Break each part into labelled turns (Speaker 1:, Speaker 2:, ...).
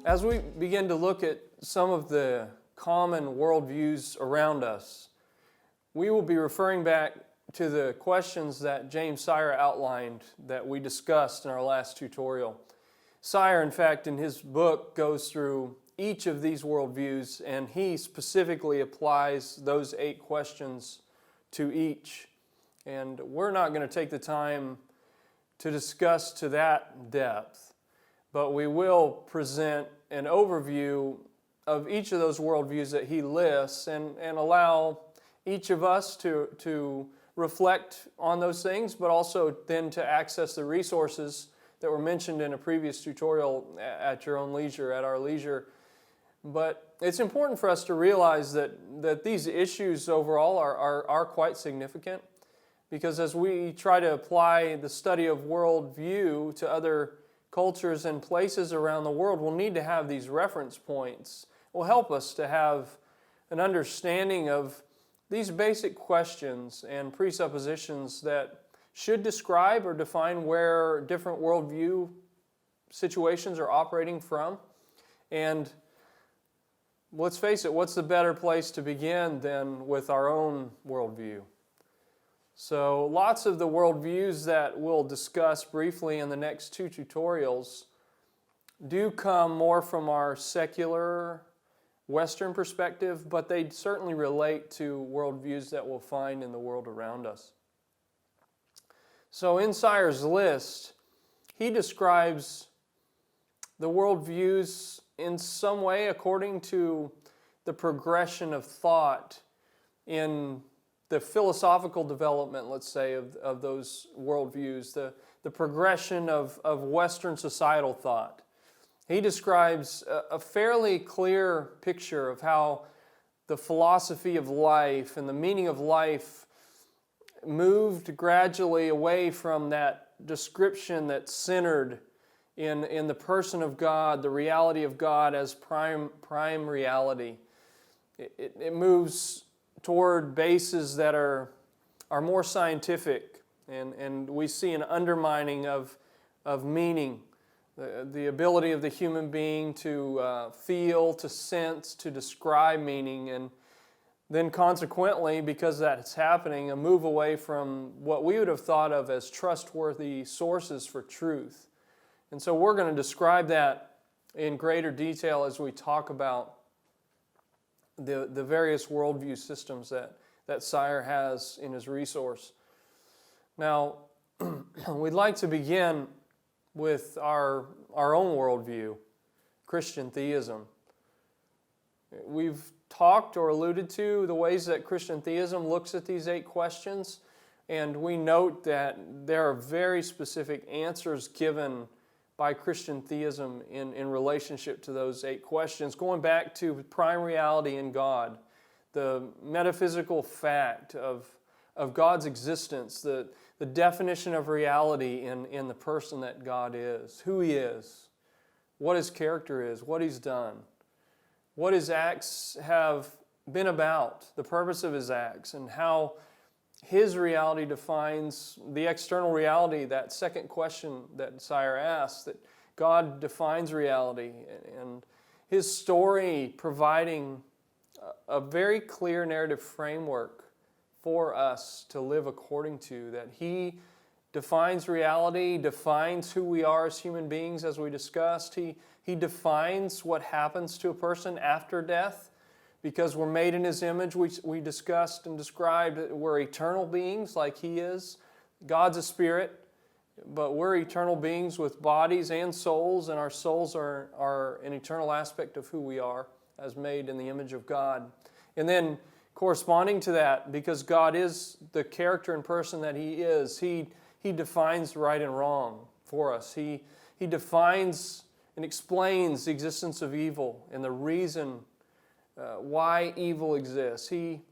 Speaker 1: As we begin to look at some of the common worldviews around us, we will be referring back to the questions that James Sire outlined that we discussed in our last tutorial. Sire, in fact, in his book goes through each of these worldviews, and he specifically applies those 8 questions to each. And we're not going to take the time to discuss to that depth, but we will present an overview of each of those worldviews that he lists and allow each of us to reflect on those things, but also then to access the resources that were mentioned in a previous tutorial at your own leisure, at our leisure. But it's important for us to realize that these issues overall are quite significant, because as we try to apply the study of worldview to other cultures and places around the world, we'll need to have these reference points. It will help us to have an understanding of these basic questions and presuppositions that should describe or define where different worldview situations are operating from. And let's face it, what's the better place to begin than with our own worldview? So lots of the worldviews that we'll discuss briefly in the next 2 tutorials do come more from our secular Western perspective, but they certainly relate to worldviews that we'll find in the world around us. So in Sire's list, he describes the worldviews in some way according to the progression of thought in the philosophical development, let's say, of those worldviews, the progression of Western societal thought. He describes a fairly clear picture of how the philosophy of life and the meaning of life moved gradually away from that description that's centered in the person of God, the reality of God as prime reality. It moves toward bases that are more scientific, and we see an undermining of meaning, the ability of the human being to feel, to sense, to describe meaning, and then consequently, because that's happening, a move away from what we would have thought of as trustworthy sources for truth. And so we're going to describe that in greater detail as we talk about the various worldview systems that Sire has in his resource. Now, we'd like to begin with our own worldview, Christian theism. We've talked or alluded to the ways that Christian theism looks at these 8 questions, and we note that there are very specific answers given by Christian theism in relationship to those 8 questions, going back to prime reality in God, the metaphysical fact of God's existence, the definition of reality in the person that God is, who He is, what His character is, what He's done, what His acts have been about, the purpose of His acts, and how His reality defines the external reality, that second question that Sire asked, that God defines reality, and His story providing a very clear narrative framework for us to live according to, that He defines reality, defines who we are as human beings, as we discussed. He defines what happens to a person after death. Because we're made in His image, we discussed and described that we're eternal beings like He is. God's a spirit, but we're eternal beings with bodies and souls, and our souls are an eternal aspect of who we are as made in the image of God. And then corresponding to that, because God is the character and person that He is, He defines right and wrong for us. He defines and explains the existence of evil and the reason why evil exists. He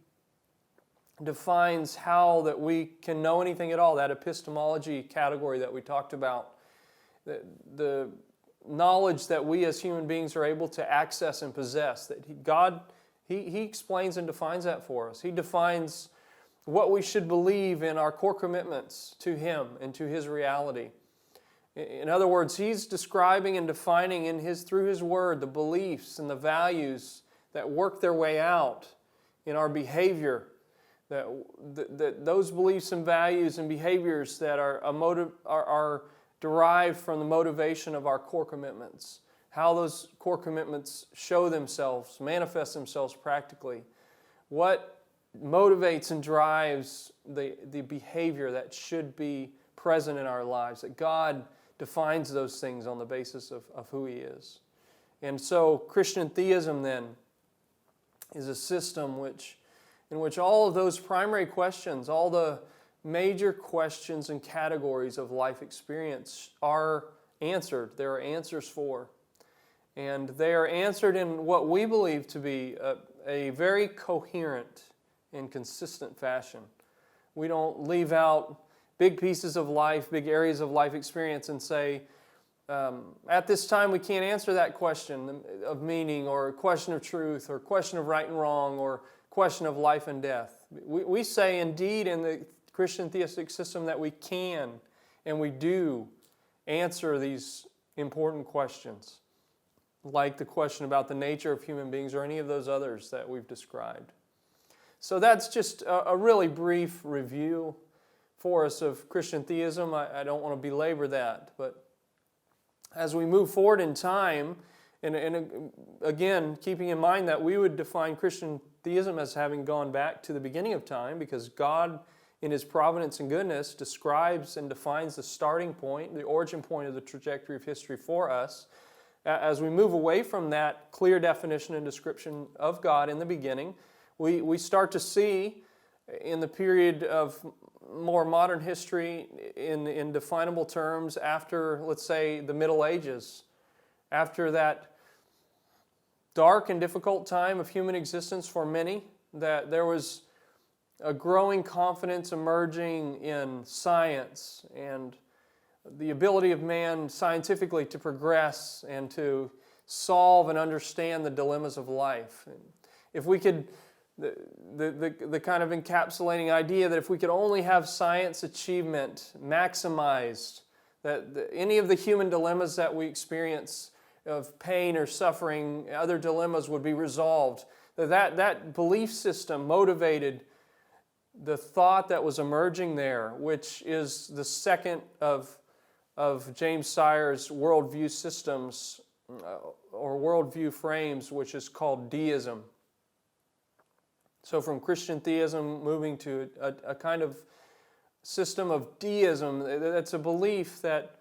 Speaker 1: defines how that we can know anything at all, that epistemology category that we talked about, the knowledge that we as human beings are able to access and possess, that God explains and defines that for us. He defines what we should believe in our core commitments to Him and to His reality. In other words, he's describing and defining through his word the beliefs and the values that work their way out in our behavior. That those beliefs and values and behaviors that are derived from the motivation of our core commitments. How those core commitments show themselves, manifest themselves practically. What motivates and drives the behavior that should be present in our lives. That God defines those things on the basis of who He is. And so Christian theism then is a system in which all of those primary questions, all the major questions and categories of life experience are answered. There are answers for. And they are answered in what we believe to be a very coherent and consistent fashion. We don't leave out big pieces of life, big areas of life experience and say, at this time we can't answer that question of meaning or question of truth or question of right and wrong or question of life and death. We say indeed in the Christian theistic system that we can and we do answer these important questions, like the question about the nature of human beings or any of those others that we've described. So that's just a really brief review for us of Christian theism. I don't want to belabor that, but as we move forward in time, and again, keeping in mind that we would define Christian theism as having gone back to the beginning of time, because God, in His providence and goodness, describes and defines the starting point, the origin point of the trajectory of history for us. As we move away from that clear definition and description of God in the beginning, we start to see in the period of more modern history in definable terms after, let's say, the Middle Ages, after that dark and difficult time of human existence for many, that there was a growing confidence emerging in science and the ability of man scientifically to progress and to solve and understand the dilemmas of life. And if we could, the kind of encapsulating idea that if we could only have science achievement maximized, that any of the human dilemmas that we experience of pain or suffering, other dilemmas would be resolved. That belief system motivated the thought that was emerging there, which is the second of James Sire's worldview systems or worldview frames, which is called Deism. So from Christian theism moving to a kind of system of Deism, that's a belief that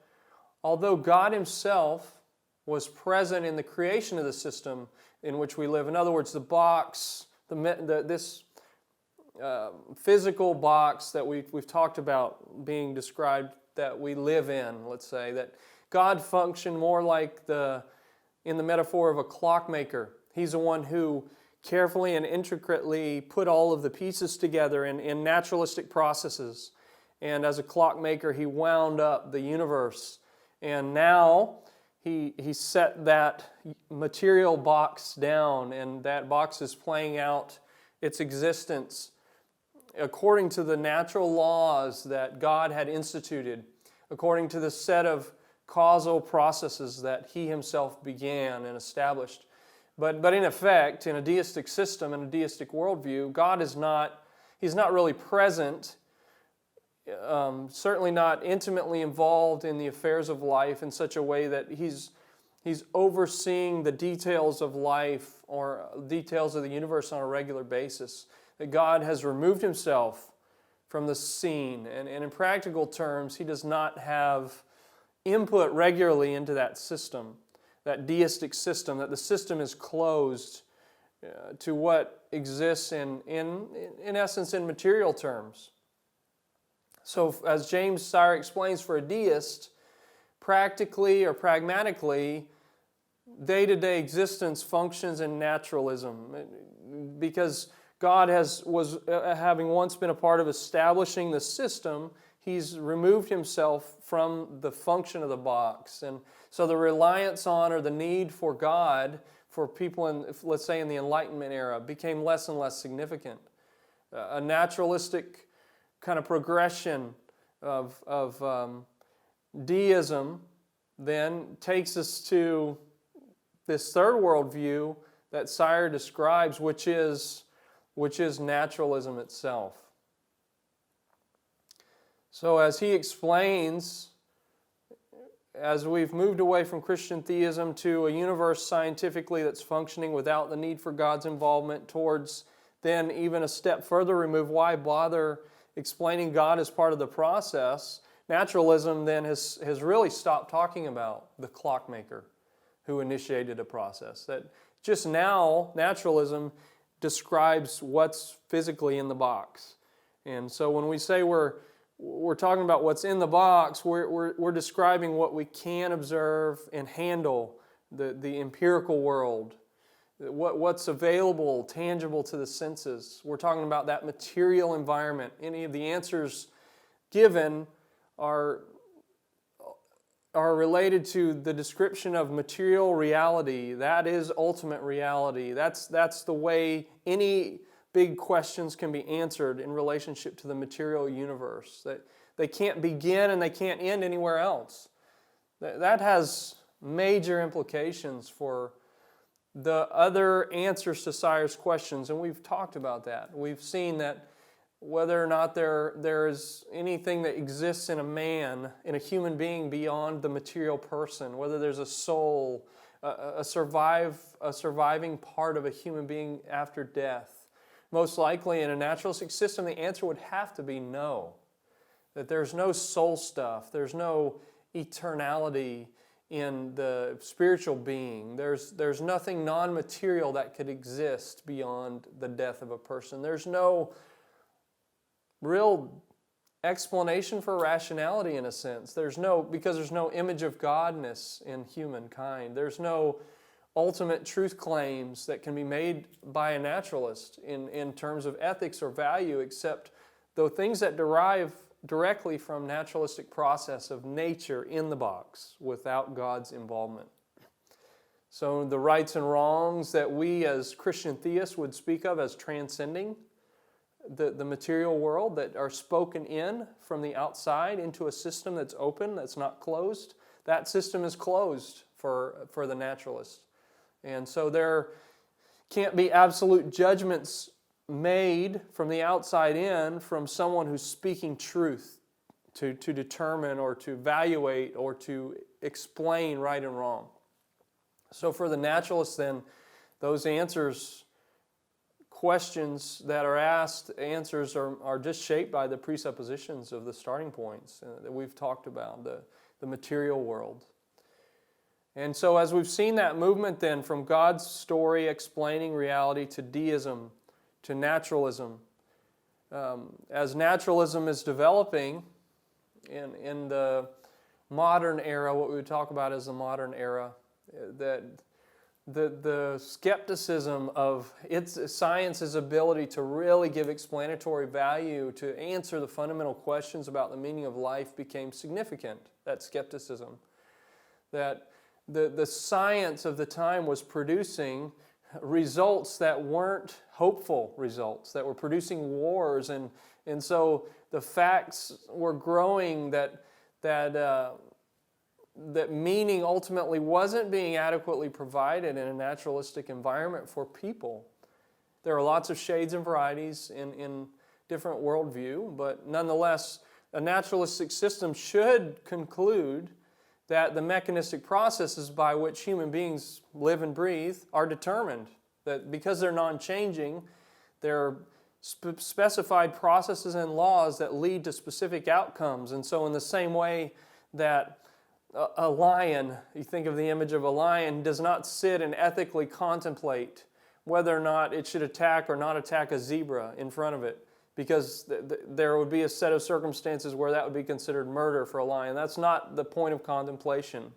Speaker 1: although God Himself was present in the creation of the system in which we live, in other words, the box, this physical box that we've talked about being described that we live in, let's say, that God functioned more like in the metaphor of a clockmaker. He's the one who carefully and intricately put all of the pieces together in naturalistic processes. And as a clockmaker, He wound up the universe. And now He set that material box down, and that box is playing out its existence according to the natural laws that God had instituted, according to the set of causal processes that He Himself began and established. But in effect, in a deistic system, in a deistic worldview, God is He's not really present, certainly not intimately involved in the affairs of life in such a way that He's overseeing the details of life or details of the universe on a regular basis. That God has removed Himself from the scene. And in practical terms, He does not have input regularly into that system, that deistic system, that the system is closed to what exists in essence in material terms. So as James Sire explains, for a deist, practically or pragmatically, day-to-day existence functions in naturalism because God was having once been a part of establishing the system. He's removed Himself from the function of the box. And so the reliance on or the need for God for people in, let's say, in the Enlightenment era became less and less significant. A naturalistic kind of progression of deism then takes us to this third worldview that Sire describes, which is naturalism itself. So as he explains, as we've moved away from Christian theism to a universe scientifically that's functioning without the need for God's involvement, towards then even a step further removed, why bother explaining God as part of the process? Naturalism then has really stopped talking about the clockmaker who initiated a process. That just now, naturalism describes what's physically in the box. And so when we say we're talking about what's in the box, we're describing what we can observe and handle, the empirical world, what's available, tangible to the senses. We're talking about that material environment. Any of the answers given are related to the description of material reality. That is ultimate reality. That's the way any big questions can be answered in relationship to the material universe. That they can't begin and they can't end anywhere else. That has major implications for the other answers to Sire's questions, and we've talked about that. We've seen that whether or not there is anything that exists in a man, in a human being beyond the material person, whether there's a soul, a surviving part of a human being after death. Most likely in a naturalistic system, the answer would have to be no. That there's no soul stuff, there's no eternality in the spiritual being. There's nothing non-material that could exist beyond the death of a person. There's no real explanation for rationality in a sense. Because there's no image of godness in humankind. There's no ultimate truth claims that can be made by a naturalist in terms of ethics or value, except the things that derive directly from naturalistic process of nature in the box without God's involvement. So the rights and wrongs that we as Christian theists would speak of as transcending the material world, that are spoken in from the outside into a system that's open, that's not closed, that system is closed for the naturalist. And so there can't be absolute judgments made from the outside in from someone who's speaking truth to determine or to evaluate or to explain right and wrong. So for the naturalist then, those questions that are asked, answers are just shaped by the presuppositions of the starting points that we've talked about, the material world. And so as we've seen that movement then from God's story explaining reality to deism, to naturalism, as naturalism is developing in the modern era, what we would talk about as the modern era, that the skepticism of science's ability to really give explanatory value, to answer the fundamental questions about the meaning of life became significant, that skepticism. That the science of the time was producing results that weren't hopeful results, that were producing wars, and so the facts were growing that meaning ultimately wasn't being adequately provided in a naturalistic environment for people. There are lots of shades and varieties in different worldview, but nonetheless, a naturalistic system should conclude that the mechanistic processes by which human beings live and breathe are determined. That because they're non-changing, there are specified processes and laws that lead to specific outcomes. And so in the same way that a lion, you think of the image of a lion, does not sit and ethically contemplate whether or not it should attack or not attack a zebra in front of it, because there would be a set of circumstances where that would be considered murder for a lion. That's not the point of contemplation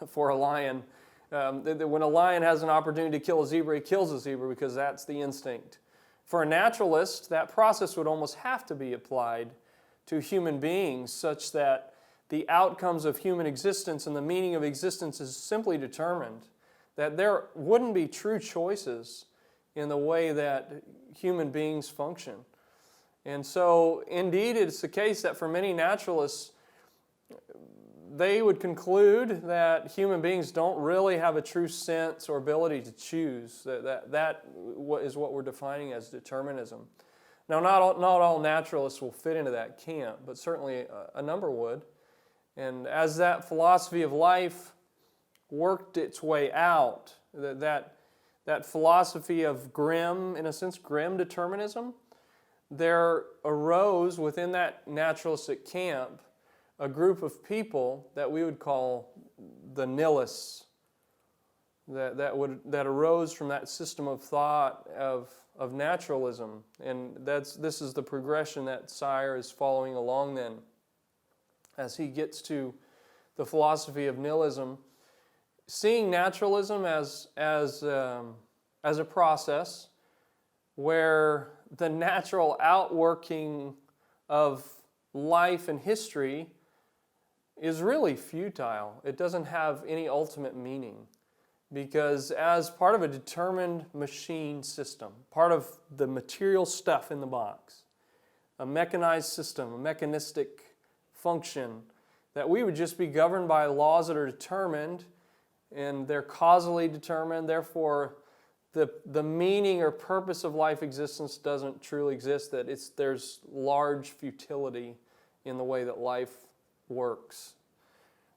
Speaker 1: for a lion. When a lion has an opportunity to kill a zebra, he kills a zebra because that's the instinct. For a naturalist, that process would almost have to be applied to human beings, such that the outcomes of human existence and the meaning of existence is simply determined, that there wouldn't be true choices in the way that human beings function. And so, indeed, it's the case that for many naturalists, they would conclude that human beings don't really have a true sense or ability to choose. That is what we're defining as determinism. Now, not all naturalists will fit into that camp, but certainly a number would. And as that philosophy of life worked its way out, that philosophy of grim determinism, there arose within that naturalistic camp a group of people that we would call the nihilists, that arose from that system of thought of naturalism. And this is the progression that Sire is following along then, as he gets to the philosophy of nihilism, seeing naturalism as a process where the natural outworking of life and history is really futile. It doesn't have any ultimate meaning, because as part of a determined machine system, part of the material stuff in the box, a mechanized system, a mechanistic function, that we would just be governed by laws that are determined, and they're causally determined. Therefore, the meaning or purpose of life existence doesn't truly exist, that there's large futility in the way that life works.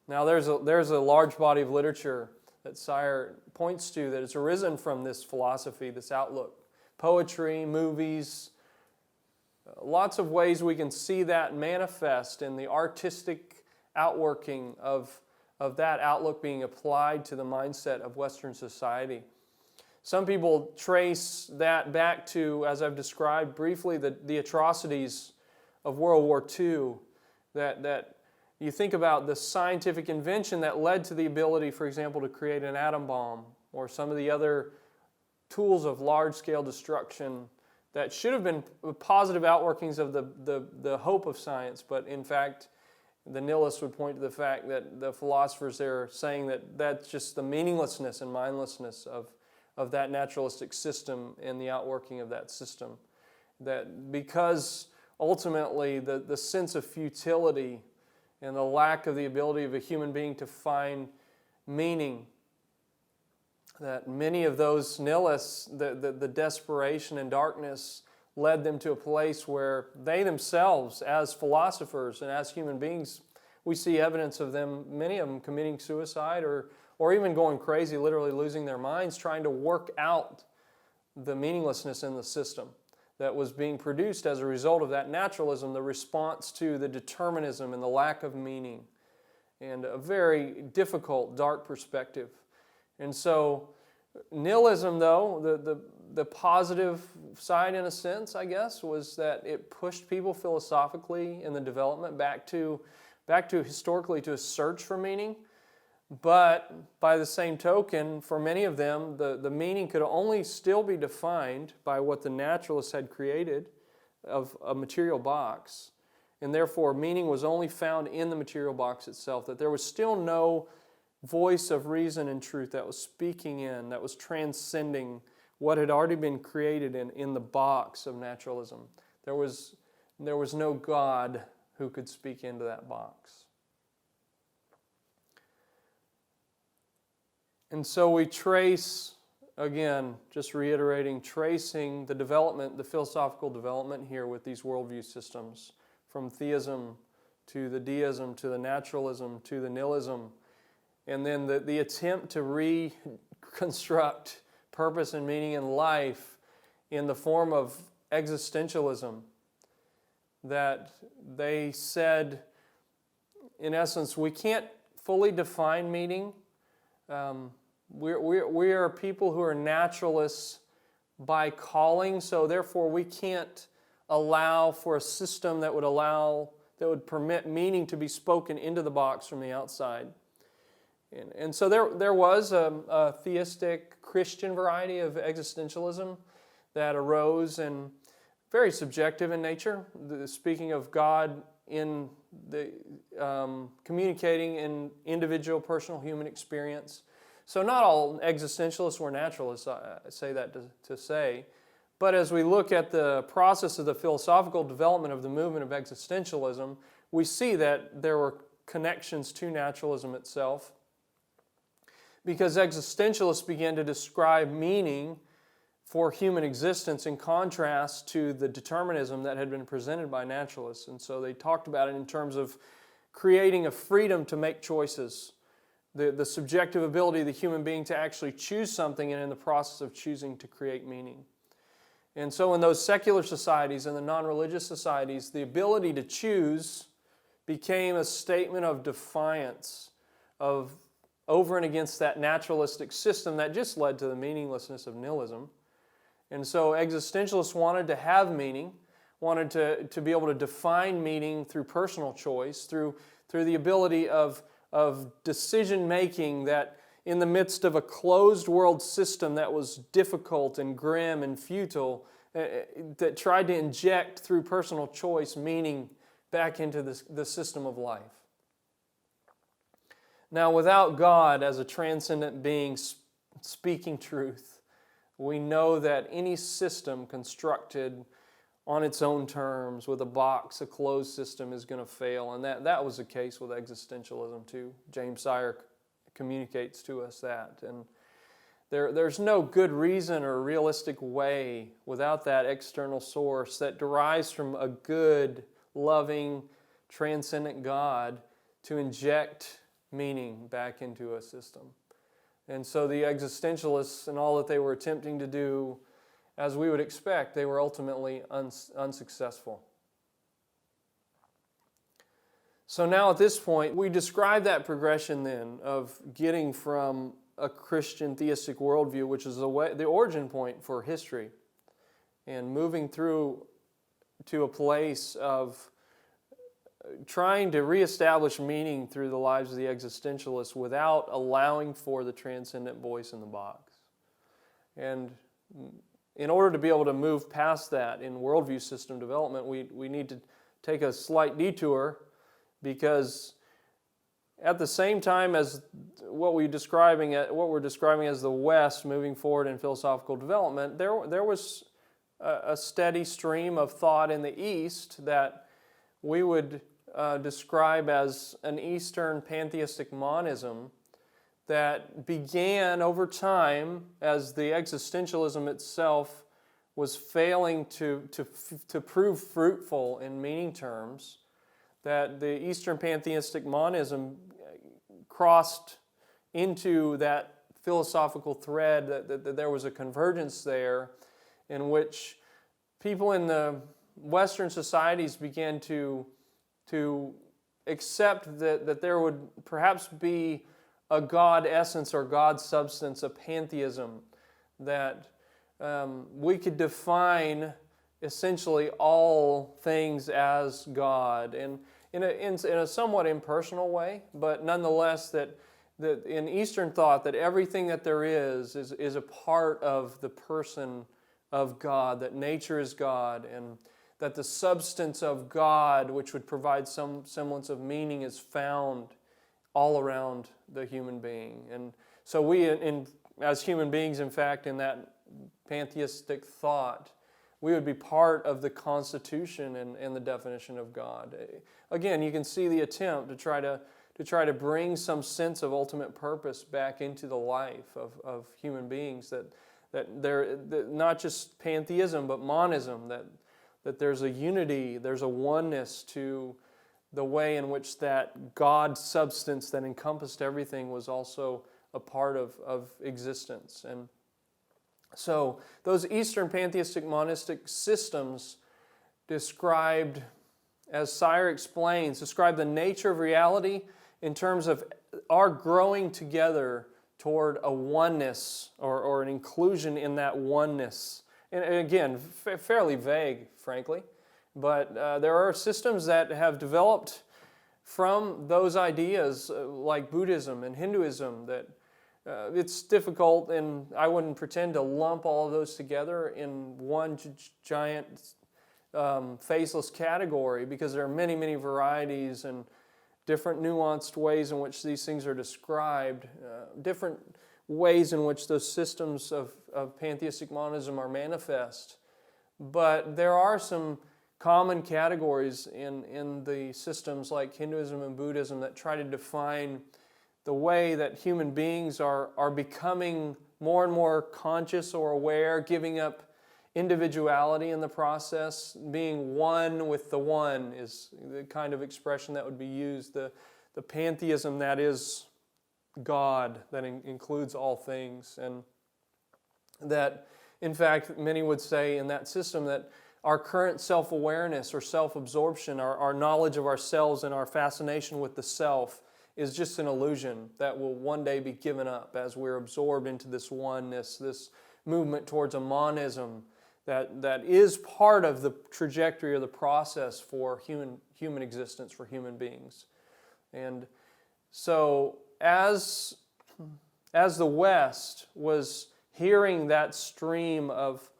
Speaker 1: Now, there's a large body of literature that Sire points to that has arisen from this philosophy, this outlook. Poetry, movies, lots of ways we can see that manifest in the artistic outworking of that outlook being applied to the mindset of Western society. Some people trace that back to, as I've described briefly, the atrocities of World War II, that you think about the scientific invention that led to the ability, for example, to create an atom bomb, or some of the other tools of large-scale destruction that should have been positive outworkings of the hope of science, but in fact, the nihilists would point to the fact that the philosophers there are saying that that's just the meaninglessness and mindlessness of that naturalistic system and the outworking of that system. That because ultimately the sense of futility and the lack of the ability of a human being to find meaning, that many of those nihilists, the desperation and darkness led them to a place where they themselves, as philosophers and as human beings, we see evidence of them, many of them committing suicide or even going crazy, literally losing their minds, trying to work out the meaninglessness in the system that was being produced as a result of that naturalism, the response to the determinism and the lack of meaning, and a very difficult, dark perspective. And so nihilism, though, the positive side in a sense, I guess, was that it pushed people philosophically in the development back to historically to a search for meaning. But by the same token, for many of them, the meaning could only still be defined by what the naturalists had created of a material box. And therefore, meaning was only found in the material box itself, that there was still no voice of reason and truth that was speaking in, that was transcending what had already been created in the box of naturalism. There was no God who could speak into that box. And so we trace, again, just reiterating, tracing the development, the philosophical development here with these worldview systems, from theism to the deism to the naturalism to the nihilism, and then the attempt to reconstruct purpose and meaning in life in the form of existentialism, that they said, in essence, we can't fully define meaning. We are people who are naturalists by calling, so therefore we can't allow for a system that would permit meaning to be spoken into the box from the outside. And so there was a theistic Christian variety of existentialism that arose, and very subjective in nature, speaking of God in the communicating in individual, personal, human experience. So not all existentialists were naturalists, I say that to say. But as we look at the process of the philosophical development of the movement of existentialism, we see that there were connections to naturalism itself, because existentialists began to describe meaning for human existence in contrast to the determinism that had been presented by naturalists. And so they talked about it in terms of creating a freedom to make choices, the subjective ability of the human being to actually choose something, and in the process of choosing to create meaning. And so in those secular societies and the non-religious societies, the ability to choose became a statement of defiance over and against that naturalistic system that just led to the meaninglessness of nihilism. And so existentialists wanted to have meaning, wanted to be able to define meaning through personal choice, through the ability of decision-making that in the midst of a closed world system that was difficult and grim and futile, that tried to inject through personal choice meaning back into the system of life. Now, without God as a transcendent being speaking truth, we know that any system constructed on its own terms with a box, a closed system, is going to fail. And that was the case with existentialism too. James Sire communicates to us that. And there's no good reason or realistic way without that external source that derives from a good, loving, transcendent God to inject meaning back into a system. And so the existentialists and all that they were attempting to do, as we would expect, they were ultimately unsuccessful. So now at this point, we describe that progression then of getting from a Christian theistic worldview, which is the origin point for history, and moving through to a place of trying to reestablish meaning through the lives of the existentialists without allowing for the transcendent voice in the box. And in order to be able to move past that in worldview system development, we need to take a slight detour, because at the same time as what we're describing as the West moving forward in philosophical development, there was a steady stream of thought in the East that we would describe as an Eastern pantheistic monism that began over time as the existentialism itself was failing to prove fruitful in meaning terms, that the Eastern pantheistic monism crossed into that philosophical thread, that there was a convergence there in which people in the Western societies began to accept that there would perhaps be a God essence or God substance, a pantheism, that we could define essentially all things as God, and in a somewhat impersonal way, but nonetheless that in Eastern thought that everything that there is a part of the person of God, that nature is God, and that the substance of God, which would provide some semblance of meaning, is found all around the human being. And so we, as human beings, in fact, in that pantheistic thought, we would be part of the constitution and the definition of God. Again, you can see the attempt to try to bring some sense of ultimate purpose back into the life of human beings, that not just pantheism but monism, that there's a unity, there's a oneness to the way in which that God substance that encompassed everything was also a part of existence. And so those Eastern pantheistic monistic systems described, as Sire explains, describe the nature of reality in terms of our growing together toward a oneness or an inclusion in that oneness. And again, fairly vague, frankly, but there are systems that have developed from those ideas, like Buddhism and Hinduism, that it's difficult, and I wouldn't pretend to lump all of those together in one giant faceless category, because there are many, many varieties and different nuanced ways in which these things are described, different ways in which those systems of pantheistic monism are manifest. But there are some common categories in the systems like Hinduism and Buddhism that try to define the way that human beings are becoming more and more conscious or aware, giving up individuality in the process, being one with the one is the kind of expression that would be used. The pantheism that is God, that includes all things. And that, in fact, many would say in that system that our current self-awareness or self-absorption, our knowledge of ourselves and our fascination with the self is just an illusion that will one day be given up as we're absorbed into this oneness, this movement towards a monism that is part of the trajectory or the process for human existence, for human beings. And so as the West was hearing that stream of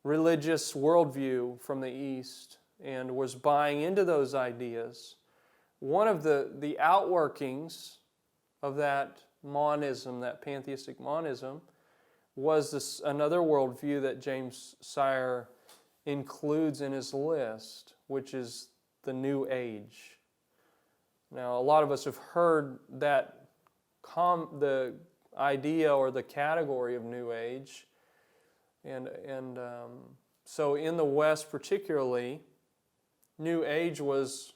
Speaker 1: religious worldview from the East and was buying into those ideas, one of the outworkings of that monism, that pantheistic monism, was another worldview that James Sire includes in his list, which is the New Age. Now, a lot of us have heard that the idea or the category of New Age, and so in the West particularly, New Age was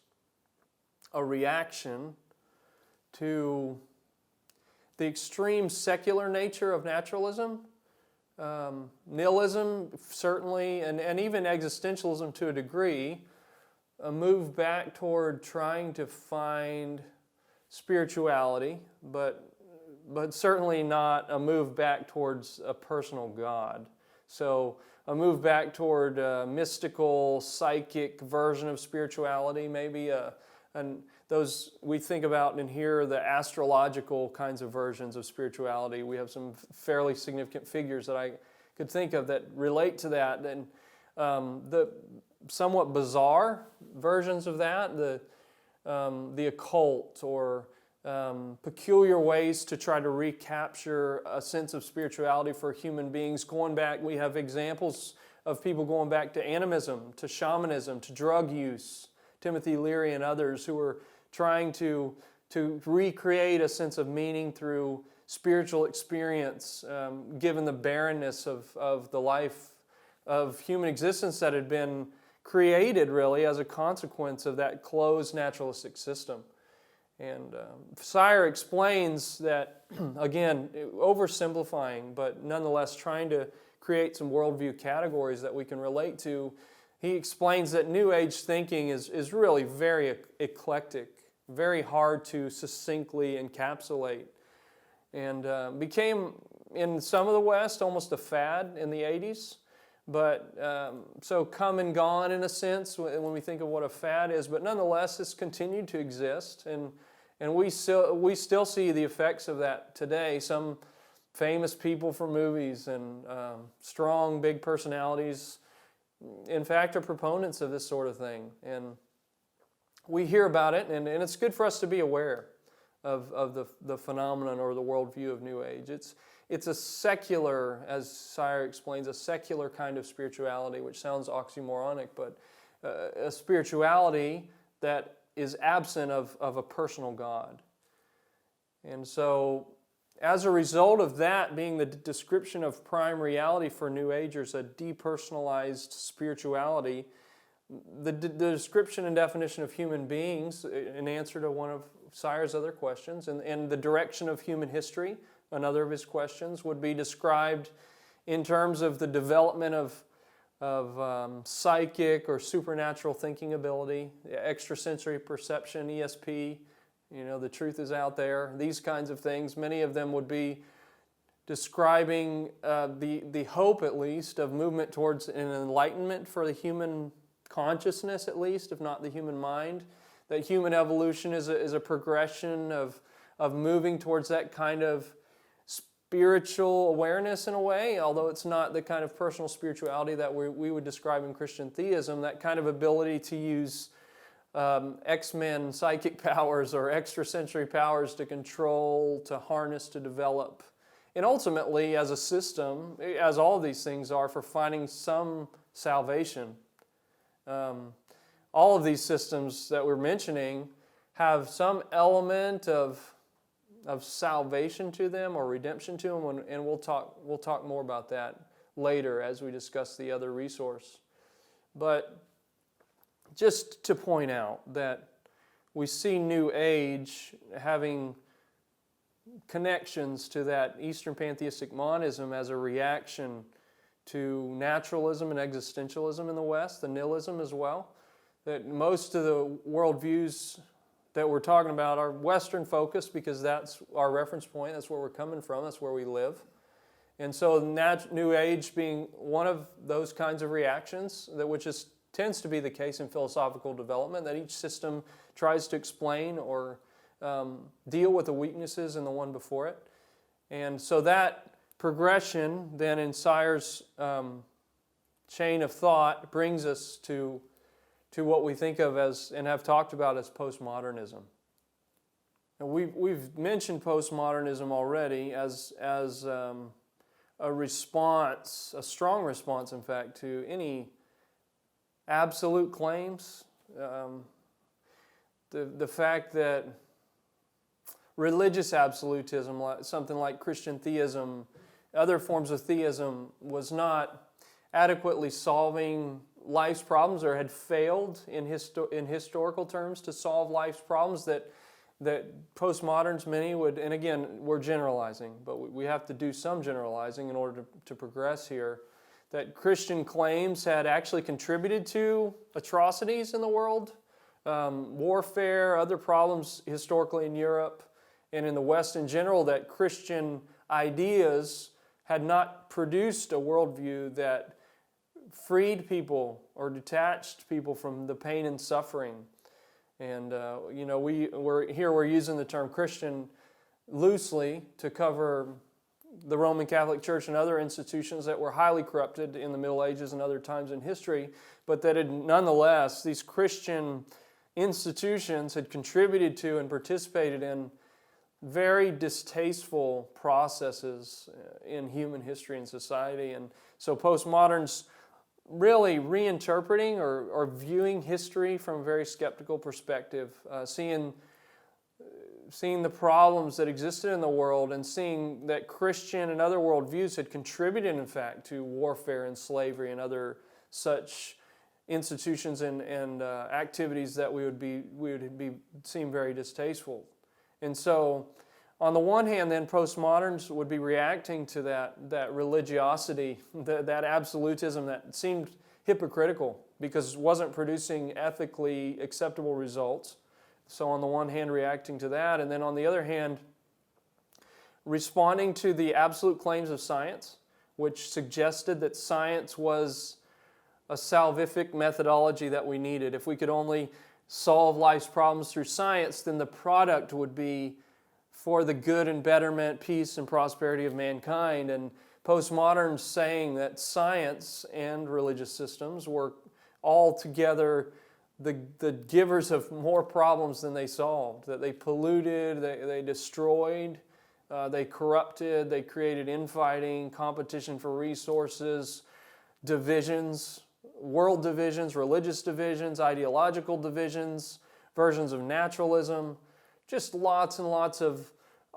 Speaker 1: a reaction to the extreme secular nature of naturalism, nihilism certainly, and even existentialism to a degree, a move back toward trying to find spirituality, but certainly not a move back towards a personal God. So a move back toward a mystical, psychic version of spirituality, maybe and those we think about and hear the astrological kinds of versions of spirituality. We have some fairly significant figures that I could think of that relate to that. And the somewhat bizarre versions of that, the occult or peculiar ways to try to recapture a sense of spirituality for human beings. Going back, we have examples of people going back to animism, to shamanism, to drug use. Timothy Leary and others who were trying to recreate a sense of meaning through spiritual experience, given the barrenness of the life of human existence that had been created really as a consequence of that closed naturalistic system. And Sire explains that, again, oversimplifying, but nonetheless trying to create some worldview categories that we can relate to. He explains that New Age thinking is really very eclectic, very hard to succinctly encapsulate, and became, in some of the West, almost a fad in the 80s. But so come and gone in a sense when we think of what a fad is. But nonetheless, it's continued to exist, and we still see the effects of that today. Some famous people from movies and strong, big personalities, in fact, are proponents of this sort of thing. And we hear about it, and it's good for us to be aware of the phenomenon or the worldview of New Age. It's a secular, as Sire explains, a secular kind of spirituality, which sounds oxymoronic, but a spirituality that is absent of a personal God. And so, as a result of that being the description of prime reality for New Agers, a depersonalized spirituality, the description and definition of human beings, in answer to one of Sire's other questions, and the direction of human history, another of his questions, would be described in terms of the development of psychic or supernatural thinking ability, extrasensory perception, ESP, the truth is out there, these kinds of things. Many of them would be describing the hope, at least, of movement towards an enlightenment for the human consciousness, at least, if not the human mind. That human evolution is a progression of moving towards that kind of spiritual awareness in a way, although it's not the kind of personal spirituality that we would describe in Christian theism, that kind of ability to use X-Men psychic powers or extrasensory powers to control, to harness, to develop. And ultimately, as a system, as all of these things are, for finding some salvation All of these systems that we're mentioning have some element of salvation to them or redemption to them, and we'll talk more about that later as we discuss the other resource. But just to point out that we see New Age having connections to that Eastern pantheistic monism as a reaction to naturalism and existentialism in the West, the nihilism as well. That most of the worldviews that we're talking about are Western focused because that's our reference point, that's where we're coming from, that's where we live. And so New Age being one of those kinds of reactions, which tends to be the case in philosophical development, that each system tries to explain or deal with the weaknesses in the one before it. And so that progression then in Sayre's chain of thought brings us to what we think of as, and have talked about as, postmodernism. And we've mentioned postmodernism already as a response, a strong response, in fact, to any absolute claims. The fact that religious absolutism, something like Christian theism, other forms of theism, was not adequately solving life's problems, or had failed in historical terms to solve life's problems, that postmoderns, many would, and again, we're generalizing, but we have to do some generalizing in order to progress here, that Christian claims had actually contributed to atrocities in the world, warfare, other problems historically in Europe and in the West in general, that Christian ideas had not produced a worldview that freed people or detached people from the pain and suffering. And we're using the term Christian loosely to cover the Roman Catholic Church and other institutions that were highly corrupted in the Middle Ages and other times in history, but that nonetheless, these Christian institutions had contributed to and participated in very distasteful processes in human history and society. And so postmoderns really reinterpreting or viewing history from a very skeptical perspective, seeing the problems that existed in the world and seeing that Christian and other worldviews had contributed, in fact, to warfare and slavery and other such institutions and activities that we would seem very distasteful. And so, on the one hand, then, postmoderns would be reacting to that religiosity, that absolutism that seemed hypocritical because it wasn't producing ethically acceptable results. So on the one hand, reacting to that, and then on the other hand, responding to the absolute claims of science, which suggested that science was a salvific methodology that we needed. If we could only solve life's problems through science, then the product would be for the good and betterment, peace and prosperity of mankind. And postmoderns saying that science and religious systems were altogether the givers of more problems than they solved, that they polluted, they destroyed, they corrupted, they created infighting, competition for resources, divisions, world divisions, religious divisions, ideological divisions, versions of naturalism, just lots and lots of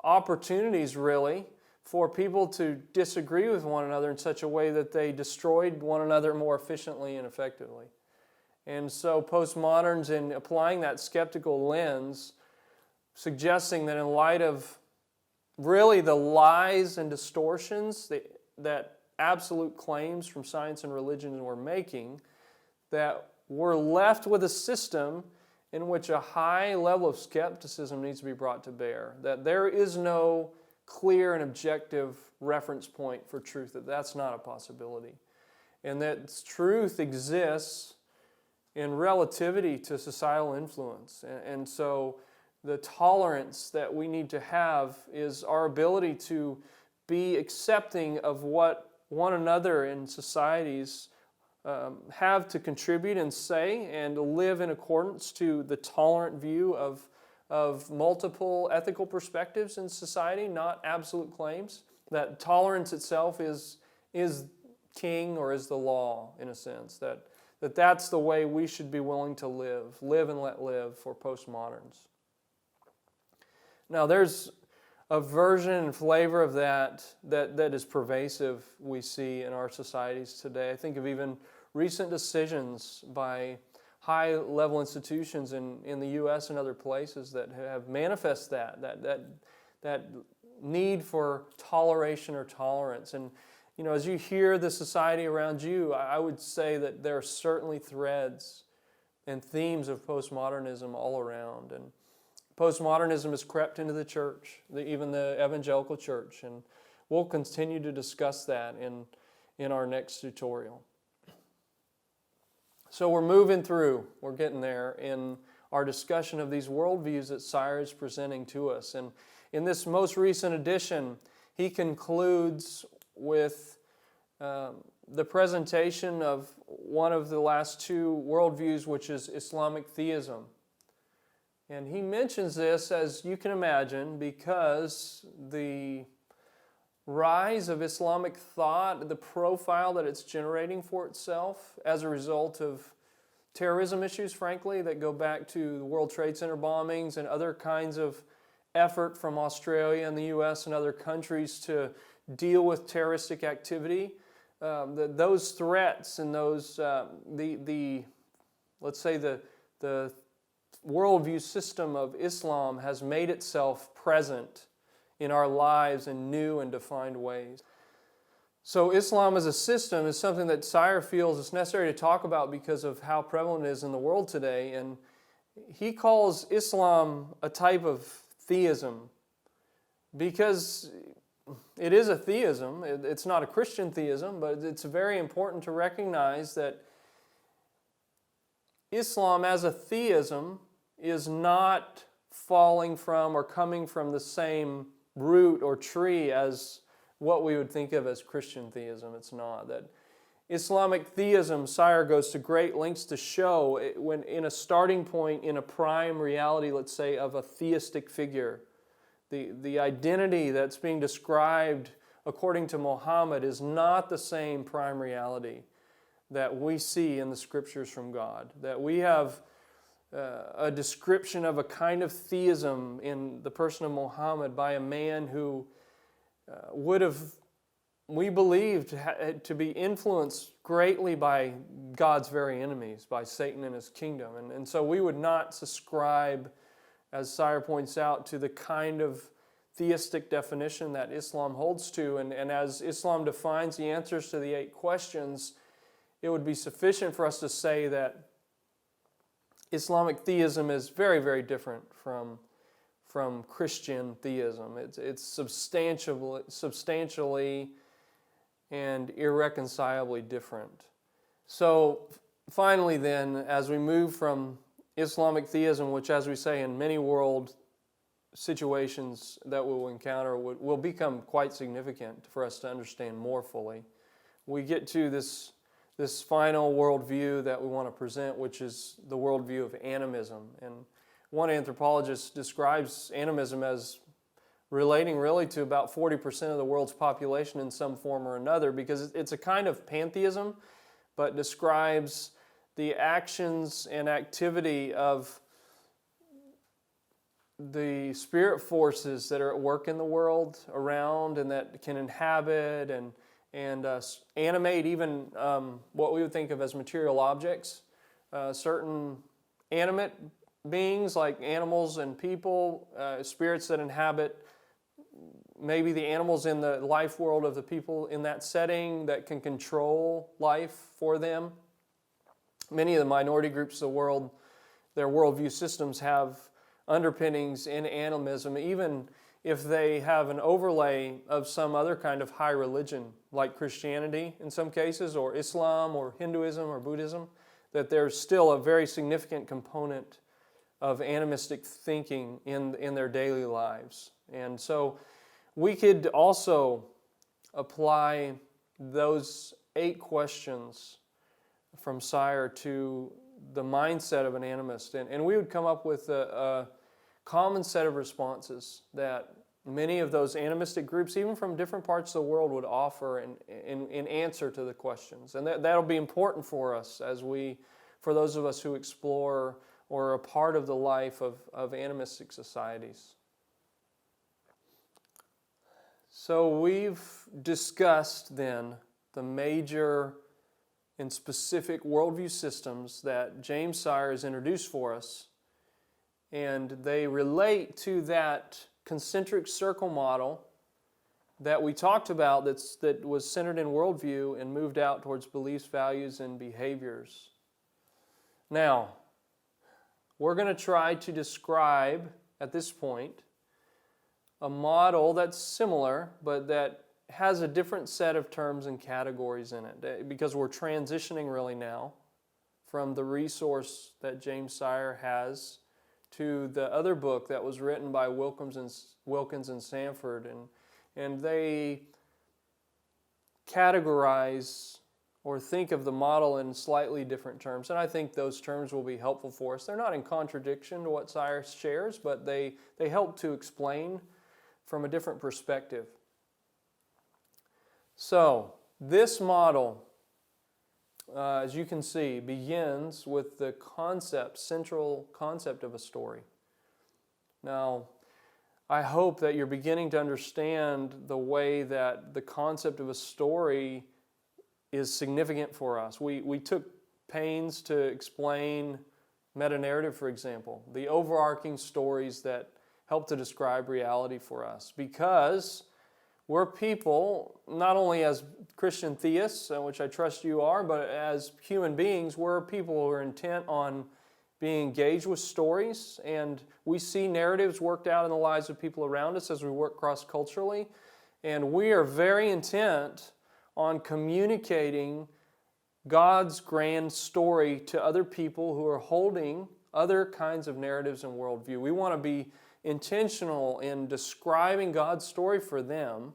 Speaker 1: opportunities, really, for people to disagree with one another in such a way that they destroyed one another more efficiently and effectively. And so postmoderns, in applying that skeptical lens, suggesting that in light of really the lies and distortions that absolute claims from science and religion were making, that we're left with a system in which a high level of skepticism needs to be brought to bear, that there is no clear and objective reference point for truth, that's not a possibility, and that truth exists in relativity to societal influence. And so the tolerance that we need to have is our ability to be accepting of what one another in societies have to contribute and say, and live in accordance to the tolerant view of multiple ethical perspectives in society, not absolute claims. That tolerance itself is king, or is the law, in a sense. That that's the way we should be willing to live and let live for postmoderns. Now there's a version and flavor of that is pervasive we see in our societies today. I think of even recent decisions by high-level institutions in the U.S. and other places that have manifest that need for toleration or tolerance. And as you hear the society around you, I would say that there are certainly threads and themes of postmodernism all around. And postmodernism has crept into the church, even the evangelical church, and we'll continue to discuss that in our next tutorial. So we're getting there in our discussion of these worldviews that Sire is presenting to us. And in this most recent edition, he concludes with the presentation of one of the last two worldviews, which is Islamic Theism. And he mentions this, as you can imagine, because the rise of Islamic thought, the profile that it's generating for itself as a result of terrorism issues, frankly, that go back to the World Trade Center bombings and other kinds of effort from Australia and the U.S. and other countries to deal with terroristic activity. Those threats and those, let's say the worldview system of Islam has made itself present in our lives in new and defined ways. So Islam as a system is something that Sire feels is necessary to talk about because of how prevalent it is in the world today. And he calls Islam a type of theism because it is a theism. It's not a Christian theism, but it's very important to recognize that Islam as a theism is not falling from or coming from the same root or tree as what we would think of as Christian theism. It's not. That Islamic theism, Sire goes to great lengths to show when in a starting point, in a prime reality, let's say, of a theistic figure, the identity that's being described according to Muhammad is not the same prime reality that we see in the Scriptures from God. That we have a description of a kind of theism in the person of Muhammad by a man who would have, we believed, to be influenced greatly by God's very enemies, by Satan and his kingdom. And so we would not subscribe, as Sire points out, to the kind of theistic definition that Islam holds to. And as Islam defines the answers to the 8 questions, it would be sufficient for us to say that Islamic theism is very, very different from Christian theism. It's substantially and irreconcilably different. So finally then, as we move from Islamic theism, which as we say in many world situations that we will encounter will become quite significant for us to understand more fully, we get to this final worldview that we want to present, which is the worldview of animism. And one anthropologist describes animism as relating really to about 40% of the world's population in some form or another, because it's a kind of pantheism, but describes the actions and activity of the spirit forces that are at work in the world around and that can inhabit and animate even what we would think of as material objects. Certain animate beings like animals and people, spirits that inhabit maybe the animals in the life world of the people in that setting that can control life for them. Many of the minority groups of the world, their worldview systems have underpinnings in animism, even if they have an overlay of some other kind of high religion, like Christianity in some cases, or Islam, or Hinduism, or Buddhism, that there's still a very significant component of animistic thinking in their daily lives. And so we could also apply those 8 questions from Sire to the mindset of an animist. And we would come up with a common set of responses that many of those animistic groups, even from different parts of the world, would offer in answer to the questions. And that'll be important for us for those of us who explore or are a part of the life of animistic societies. So we've discussed then the major and specific worldview systems that James Sire has introduced for us, and they relate to that concentric circle model that we talked about that was centered in worldview and moved out towards beliefs, values, and behaviors. Now, we're going to try to describe, at this point, a model that's similar, but that has a different set of terms and categories in it, because we're transitioning really now from the resource that James Sire has to the other book that was written by Wilkins and Sanford, and they categorize or think of the model in slightly different terms, and I think those terms will be helpful for us. They're not in contradiction to what Sire shares, but they help to explain from a different perspective. So, this model, as you can see, begins with the central concept of a story. Now, I hope that you're beginning to understand the way that the concept of a story is significant for us. We took pains to explain meta-narrative, for example, the overarching stories that help to describe reality for us, because we're people, not only as Christian theists, which I trust you are, but as human beings, we're people who are intent on being engaged with stories, and we see narratives worked out in the lives of people around us as we work cross-culturally, and we are very intent on communicating God's grand story to other people who are holding other kinds of narratives and worldview. We want to be intentional in describing God's story for them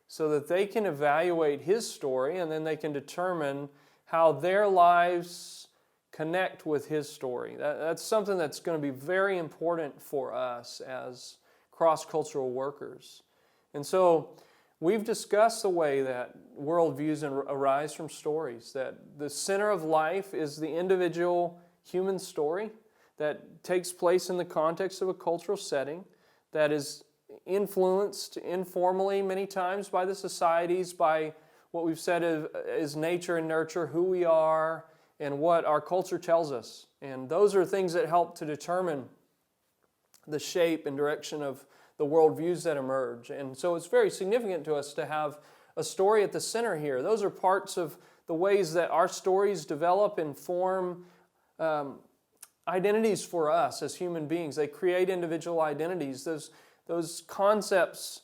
Speaker 1: so that they can evaluate His story, and then they can determine how their lives connect with His story. That's something that's going to be very important for us as cross-cultural workers. And so we've discussed the way that worldviews arise from stories, that the center of life is the individual human story that takes place in the context of a cultural setting, that is influenced informally many times by the societies, by what we've said is nature and nurture, who we are, and what our culture tells us. And those are things that help to determine the shape and direction of the worldviews that emerge. And so it's very significant to us to have a story at the center here. Those are parts of the ways that our stories develop and form identities for us as human beings. They create individual identities. Those concepts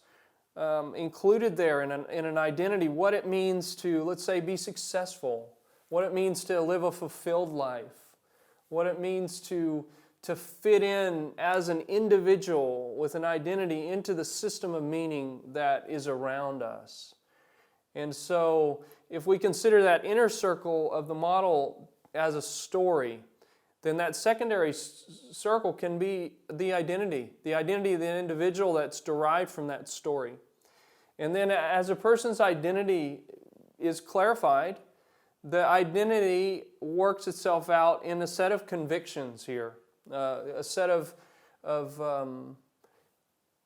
Speaker 1: included there in an identity, what it means to, let's say, be successful, what it means to live a fulfilled life, what it means to fit in as an individual with an identity into the system of meaning that is around us. And so if we consider that inner circle of the model as a story, then that secondary circle can be the identity of the individual that's derived from that story. And then as a person's identity is clarified, the identity works itself out in a set of convictions here, a set of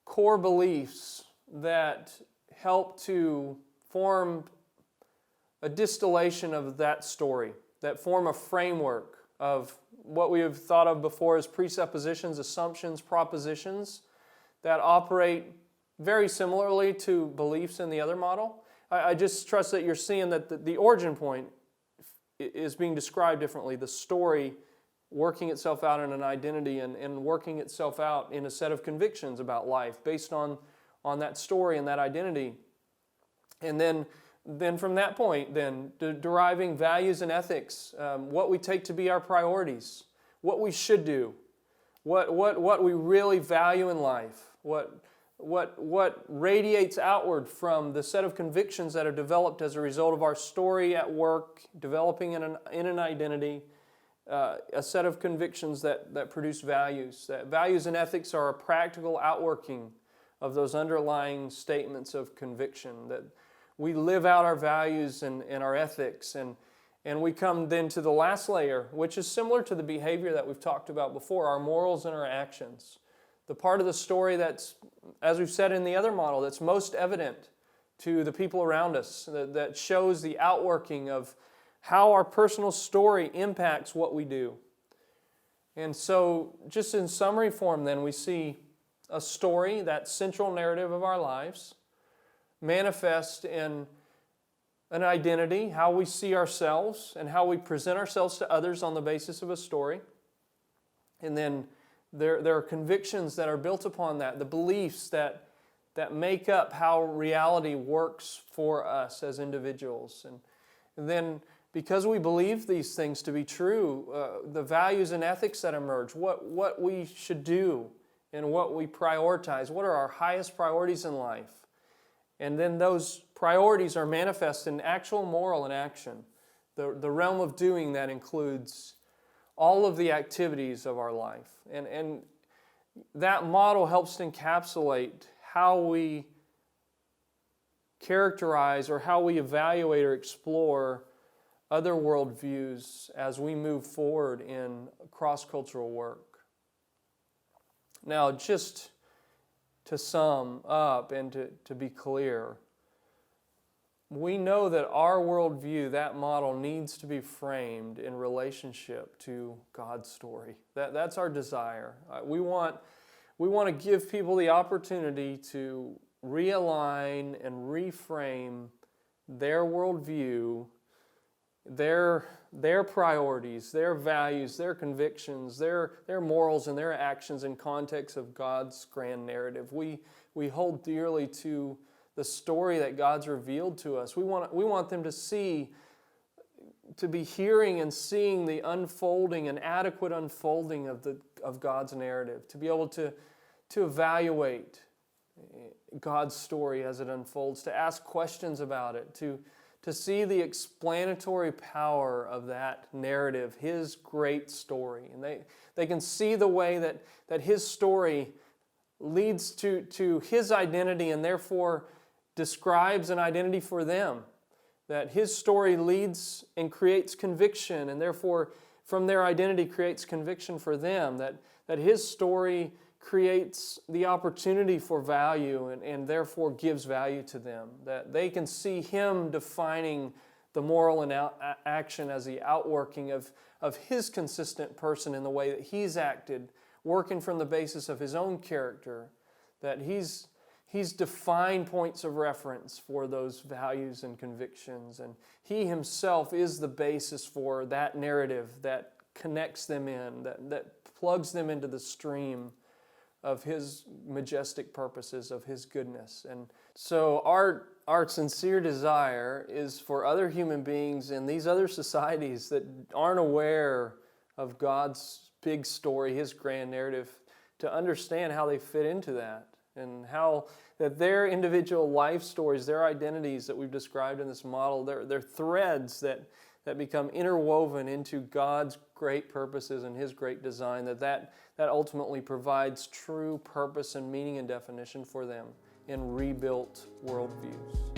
Speaker 1: core beliefs that help to form a distillation of that story, that form a framework of what we have thought of before as presuppositions, assumptions, propositions that operate very similarly to beliefs in the other model. I just trust that you're seeing that the origin point is being described differently. The story working itself out in an identity and working itself out in a set of convictions about life based on that story and that identity. And then from that point, deriving values and ethics, what we take to be our priorities, what we should do, what we really value in life, what radiates outward from the set of convictions that are developed as a result of our story at work, developing in an identity, a set of convictions that produce values. That values and ethics are a practical outworking of those underlying statements of conviction, that we live out our values and our ethics, and we come then to the last layer, which is similar to the behavior that we've talked about before, our morals and our actions. The part of the story that's, as we've said in the other model, that's most evident to the people around us, that shows the outworking of how our personal story impacts what we do. And so, just in summary form then, we see a story, that central narrative of our lives, manifest in an identity, how we see ourselves and how we present ourselves to others on the basis of a story. And then there are convictions that are built upon that, the beliefs that make up how reality works for us as individuals. And then, because we believe these things to be true, the values and ethics that emerge, what we should do and what we prioritize, what are our highest priorities in life. And then those priorities are manifest in actual moral and action. The realm of doing that includes all of the activities of our life. And that model helps to encapsulate how we characterize or how we evaluate or explore other worldviews as we move forward in cross-cultural work. Now, just to sum up and to be clear, we know that our worldview, that model, needs to be framed in relationship to God's story. That's our desire. We want to give people the opportunity to realign and reframe their worldview, their priorities, their values, their convictions, their morals and their actions in context of God's grand narrative. We hold dearly to the story that God's revealed to us. We want them to be hearing and seeing the unfolding and adequate unfolding of God's narrative, to be able to evaluate God's story as it unfolds, to ask questions about it, to see the explanatory power of that narrative, His great story. And they can see the way that His story leads to His identity and therefore describes an identity for them. That His story leads and creates conviction and therefore from their identity creates conviction for them. That His story creates the opportunity for value and therefore gives value to them. That they can see Him defining the moral and action as the outworking of His consistent person in the way that He's acted, working from the basis of His own character. That He's defined points of reference for those values and convictions. And He Himself is the basis for that narrative that connects them in, that plugs them into the stream of His majestic purposes, of His goodness. And so our sincere desire is for other human beings in these other societies that aren't aware of God's big story, His grand narrative, to understand how they fit into that and how that their individual life stories, their identities that we've described in this model, they're threads that become interwoven into God's great purposes and His great design, that ultimately provides true purpose and meaning and definition for them in rebuilt worldviews.